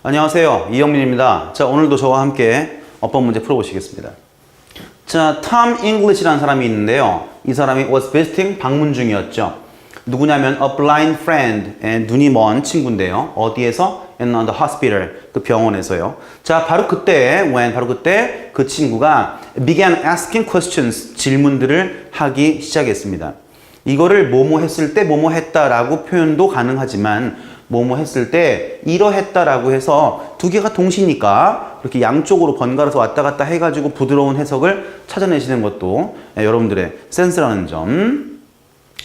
안녕하세요. 이영민입니다. 자, 오늘도 저와 함께 어법 문제 풀어보시겠습니다. 자, Tom English라는 사람이 있는데요. 이 사람이 was visiting, 방문 중이었죠. 누구냐면 a blind friend, 눈이 먼 친구인데요. 어디에서? In the hospital, 그 병원에서요. 자, 바로 그때 그 친구가 began asking questions, 질문들을 하기 시작했습니다. 이거를 뭐뭐 했을 때 뭐뭐 했다라고 표현도 가능하지만 뭐뭐 했을 때 이러했다라고 해서 두 개가 동시니까 그렇게 양쪽으로 번갈아서 왔다 갔다 해가지고 부드러운 해석을 찾아내시는 것도 여러분들의 센스라는 점.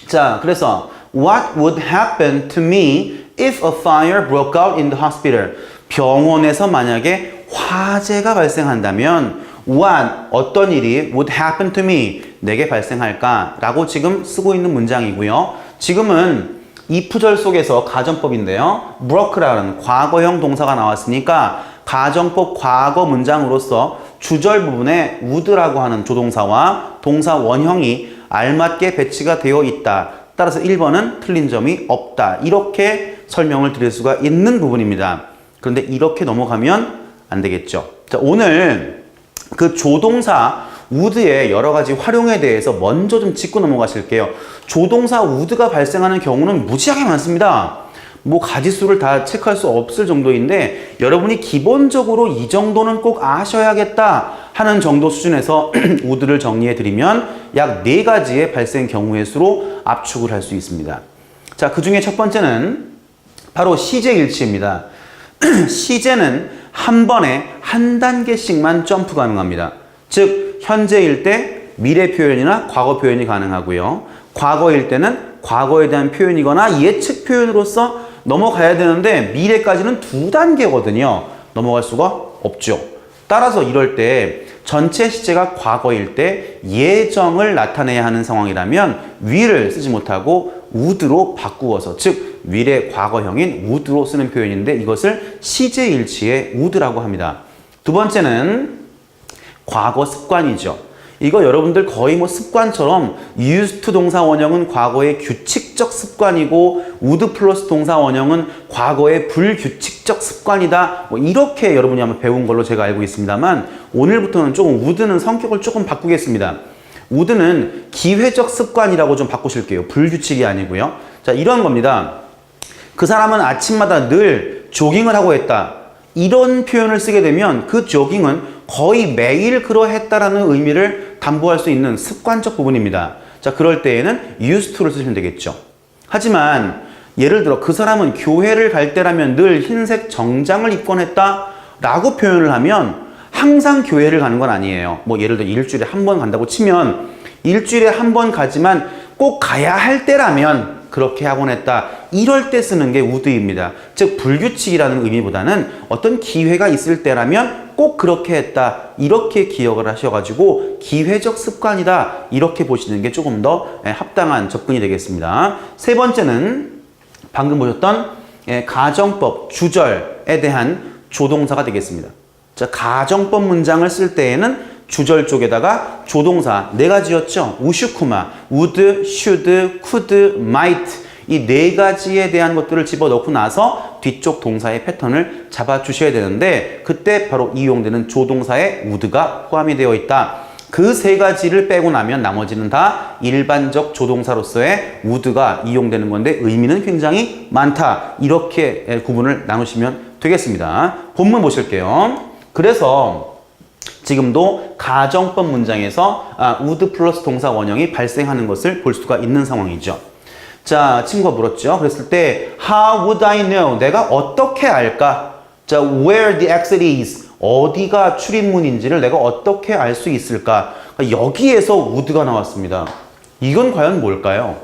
자, 그래서 What would happen to me if a fire broke out in the hospital? 병원에서 만약에 화재가 발생한다면 What, 어떤 일이 would happen to me? 내게 발생할까? 라고 지금 쓰고 있는 문장이고요. 지금은 if절 속에서 가정법인데요. broke라는 과거형 동사가 나왔으니까 가정법 과거 문장으로서 주절 부분에 would라고 하는 조동사와 동사 원형이 알맞게 배치가 되어 있다. 따라서 1번은 틀린 점이 없다. 이렇게 설명을 드릴 수가 있는 부분입니다. 그런데 이렇게 넘어가면 안 되겠죠. 자, 오늘 그 조동사 would의 여러 가지 활용에 대해서 먼저 좀 짚고 넘어가실게요. 조동사 would가 발생하는 경우는 무지하게 많습니다. 뭐 가지수를 다 체크할 수 없을 정도인데 여러분이 기본적으로 이 정도는 꼭 아셔야겠다 하는 정도 수준에서 would를 정리해 드리면 약 4가지의 발생 경우의 수로 압축을 할 수 있습니다. 자, 그 중에 첫 번째는 바로 시제일치입니다. 시제는 한 번에 한 단계씩만 점프 가능합니다. 즉 현재일 때 미래 표현이나 과거 표현이 가능하고요. 과거일 때는 과거에 대한 표현이거나 예측 표현으로서 넘어가야 되는데 미래까지는 2단계거든요. 넘어갈 수가 없죠. 따라서 이럴 때 전체 시제가 과거일 때 예정을 나타내야 하는 상황이라면 will을 쓰지 못하고 would로 바꾸어서 즉 미래 과거형인 would로 쓰는 표현인데 이것을 시제일치의 would라고 합니다. 두 번째는 과거 습관이죠. 이거 여러분들 거의 뭐 습관처럼 used to 동사 원형은 과거의 규칙적 습관이고 would 플러스 동사 원형은 과거의 불규칙적 습관이다. 뭐 이렇게 여러분이 아마 배운 걸로 제가 알고 있습니다만 오늘부터는 조금 would는 성격을 조금 바꾸겠습니다. would는 기회적 습관이라고 좀 바꾸실게요. 불규칙이 아니고요. 자, 이런 겁니다. 그 사람은 아침마다 늘 조깅을 하고 했다. 이런 표현을 쓰게 되면 그 조깅은 거의 매일 그러했다라는 의미를 담보할 수 있는 습관적 부분입니다. 자, 그럴 때에는 used to를 쓰시면 되겠죠. 하지만 예를 들어 그 사람은 교회를 갈 때라면 늘 흰색 정장을 입곤 했다 라고 표현을 하면 항상 교회를 가는 건 아니에요. 뭐 예를 들어 일주일에 한 번 간다고 치면 일주일에 한 번 가지만 꼭 가야 할 때라면 그렇게 하곤 했다. 이럴 때 쓰는 게 would입니다. 즉 불규칙이라는 의미보다는 어떤 기회가 있을 때라면 꼭 그렇게 했다. 이렇게 기억을 하셔가지고 기회적 습관이다. 이렇게 보시는 게 조금 더 합당한 접근이 되겠습니다. 세 번째는 방금 보셨던 가정법 주절에 대한 조동사가 되겠습니다. 자, 가정법 문장을 쓸 때에는 주절 쪽에다가 조동사 4가지였죠. 우슈쿠마, would, should, could, might 이 4가지에 대한 것들을 집어넣고 나서 뒤쪽 동사의 패턴을 잡아주셔야 되는데 그때 바로 이용되는 조동사에 would가 포함이 되어 있다. 그 3가지를 빼고 나면 나머지는 다 일반적 조동사로서의 would가 이용되는 건데 의미는 굉장히 많다. 이렇게 구분을 나누시면 되겠습니다. 본문 보실게요. 그래서 지금도 가정법 문장에서 would 플러스 동사 원형이 발생하는 것을 볼 수가 있는 상황이죠. 자, 친구가 물었죠. 그랬을 때 How would I know? 내가 어떻게 알까? 자, where the exit is. 어디가 출입문인지를 내가 어떻게 알 수 있을까? 여기에서 would가 나왔습니다. 이건 과연 뭘까요?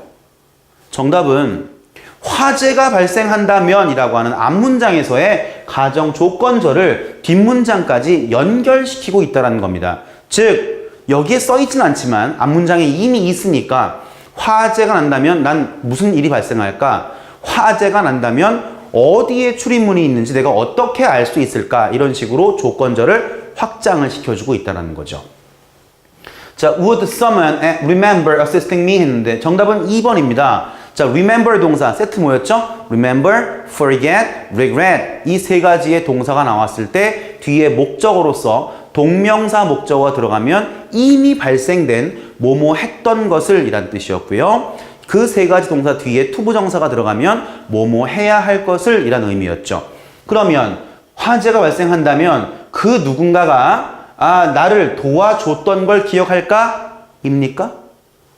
정답은 화재가 발생한다면 이라고 하는 앞문장에서의 가정 조건절을 뒷문장까지 연결시키고 있다는 겁니다. 즉 여기에 써있진 않지만 앞문장에 이미 있으니까 화재가 난다면 난 무슨 일이 발생할까? 화재가 난다면 어디에 출입문이 있는지 내가 어떻게 알 수 있을까? 이런 식으로 조건절을 확장을 시켜주고 있다는 거죠. 자, would someone remember assisting me 했는데 정답은 2번입니다. 자, remember 동사 세트 뭐였죠? remember, forget, regret 이 세 가지의 동사가 나왔을 때 뒤에 목적어로서 동명사 목적어가 들어가면 이미 발생된 뭐뭐 했던 것을 이란 뜻이었고요. 그 세 가지 동사 뒤에 투부정사가 들어가면 뭐뭐 해야 할 것을 이란 의미였죠. 그러면 화재가 발생한다면 그 누군가가 나를 도와줬던 걸 기억할까? 입니까?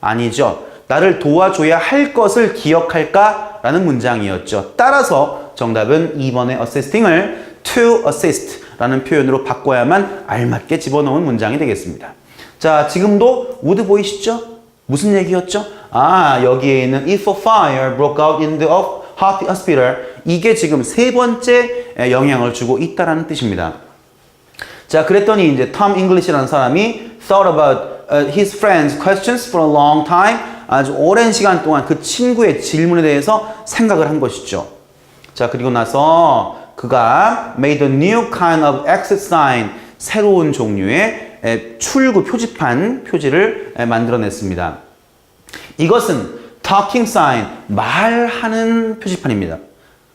아니죠. 나를 도와줘야 할 것을 기억할까? 라는 문장이었죠. 따라서 정답은 2번의 assisting을 to assist 라는 표현으로 바꿔야만 알맞게 집어넣은 문장이 되겠습니다. 자, 지금도 would 보이시죠? 무슨 얘기였죠? 여기에 있는 if a fire broke out in the hospital 이게 지금 세 번째 영향을 주고 있다라는 뜻입니다. 자, 그랬더니 이제 Tom English라는 사람이 thought about his friend's questions for a long time. 아주 오랜 시간 동안 그 친구의 질문에 대해서 생각을 한 것이죠. 자, 그리고 나서 그가 made a new kind of exit sign, 새로운 종류의 출구 표지판, 표지를 만들어냈습니다. 이것은 talking sign, 말하는 표지판입니다.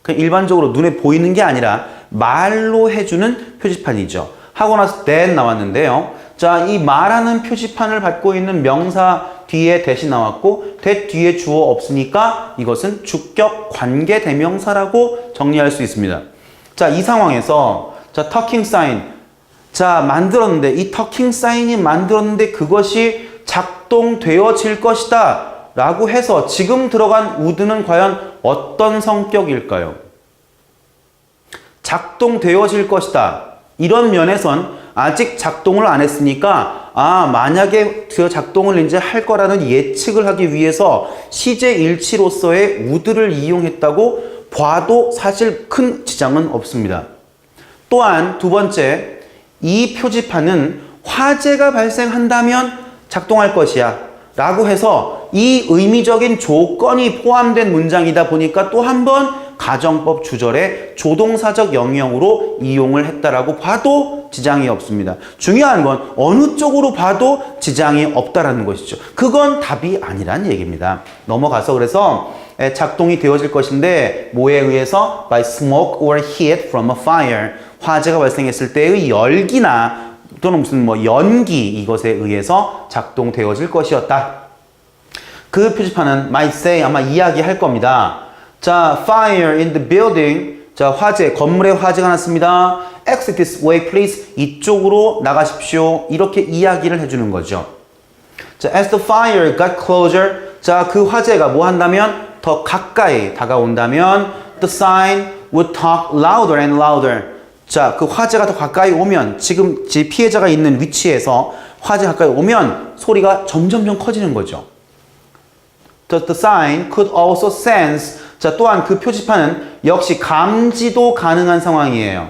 일반적으로 눈에 보이는 게 아니라 말로 해주는 표지판이죠. 하고 나서 that 나왔는데요. 자, 이 말하는 표지판을 받고 있는 명사 뒤에 that이 나왔고 that 뒤에 주어 없으니까 이것은 주격 관계 대명사라고 정리할 수 있습니다. 자, 이 상황에서 자, talking sign 자, 만들었는데 이 talking sign이 만들었는데 그것이 작동되어질 것이다 라고 해서 지금 들어간 would는 과연 어떤 성격일까요? 작동되어질 것이다. 이런 면에선 아직 작동을 안 했으니까 만약에 그 작동을 이제 할 거라는 예측을 하기 위해서 시제 일치로서의 would를 이용했다고 봐도 사실 큰 지장은 없습니다. 또한 두 번째, 이 표지판은 화재가 발생한다면 작동할 것이야 라고 해서 이 의미적인 조건이 포함된 문장이다 보니까 또 한 번 가정법 주절에 조동사적 영역으로 이용을 했다라고 봐도 지장이 없습니다. 중요한 건 어느 쪽으로 봐도 지장이 없다라는 것이죠. 그건 답이 아니란 얘기입니다. 넘어가서 그래서 작동이 되어질 것인데 뭐에 의해서? By smoke or heat from a fire. 화재가 발생했을 때의 열기나 또는 무슨 연기 이것에 의해서 작동되어질 것이었다. 그 표지판은 might say 아마 이야기할 겁니다. 자, fire in the building. 자, 화재, 건물에 화재가 났습니다. Exit this way, please. 이쪽으로 나가십시오. 이렇게 이야기를 해주는 거죠. 자, as the fire got closer. 자, 그 화재가 뭐 한다면? 더 가까이 다가온다면 the sign would talk louder and louder. 자, 그 화재가 더 가까이 오면 지금 피해자가 있는 위치에서 화재 가까이 오면 소리가 점점점 커지는 거죠. The sign could also sense. 자, 또한 그 표지판은 역시 감지도 가능한 상황이에요.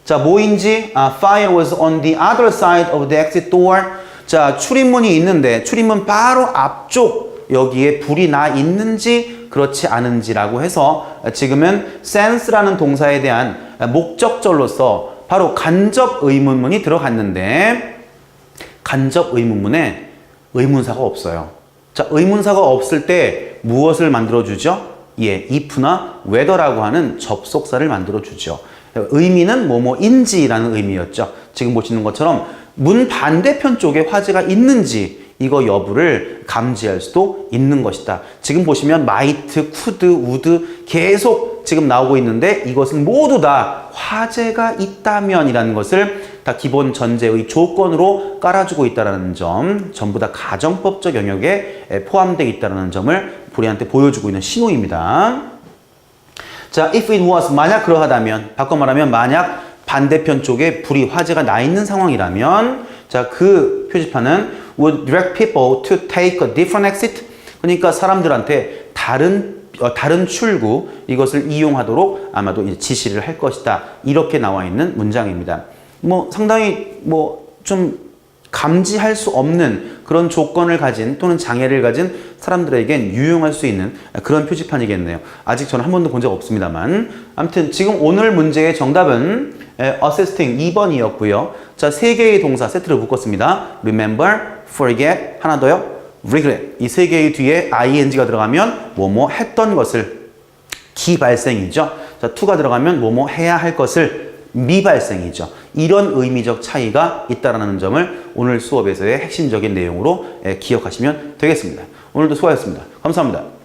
자, 뭐인지 fire was on the other side of the exit door. 자, 출입문이 있는데 출입문 바로 앞쪽 여기에 불이 나 있는지 그렇지 않은지라고 해서 지금은 sense라는 동사에 대한 목적절로서 바로 간접 의문문이 들어갔는데 간접 의문문에 의문사가 없어요. 자, 의문사가 없을 때 무엇을 만들어주죠? if나 whether라고 하는 접속사를 만들어주죠. 의미는 뭐뭐인지라는 의미였죠. 지금 보시는 것처럼 문 반대편 쪽에 화재가 있는지 이거 여부를 감지할 수도 있는 것이다. 지금 보시면 might, could, would 계속 지금 나오고 있는데 이것은 모두 다 화재가 있다면 이라는 것을 다 기본 전제의 조건으로 깔아주고 있다는 점, 전부 다 가정법적 영역에 포함되어 있다는 점을 우리한테 보여주고 있는 신호입니다. 자, if it was, 만약 그러하다면, 바꿔 말하면 만약 반대편 쪽에 불이 화재가 나 있는 상황이라면 자, 그 표지판은 would direct people to take a different exit. 그러니까 사람들한테 다른 출구 이것을 이용하도록 아마도 이제 지시를 할 것이다. 이렇게 나와 있는 문장입니다. 상당히 좀 감지할 수 없는 그런 조건을 가진 또는 장애를 가진 사람들에겐 유용할 수 있는 그런 표지판이겠네요. 아직 저는 한 번도 본 적 없습니다만 아무튼 지금 오늘 문제의 정답은 assisting 2번이었고요. 자, 세 개의 동사 세트를 묶었습니다. remember, forget, 하나 더요. regret. 이 세 개의 뒤에 ing가 들어가면 뭐뭐 했던 것을 기발생이죠. 자, to가 들어가면 뭐뭐 해야 할 것을 미발생이죠. 이런 의미적 차이가 있다는 점을 오늘 수업에서의 핵심적인 내용으로 기억하시면 되겠습니다. 오늘도 수고하셨습니다. 감사합니다.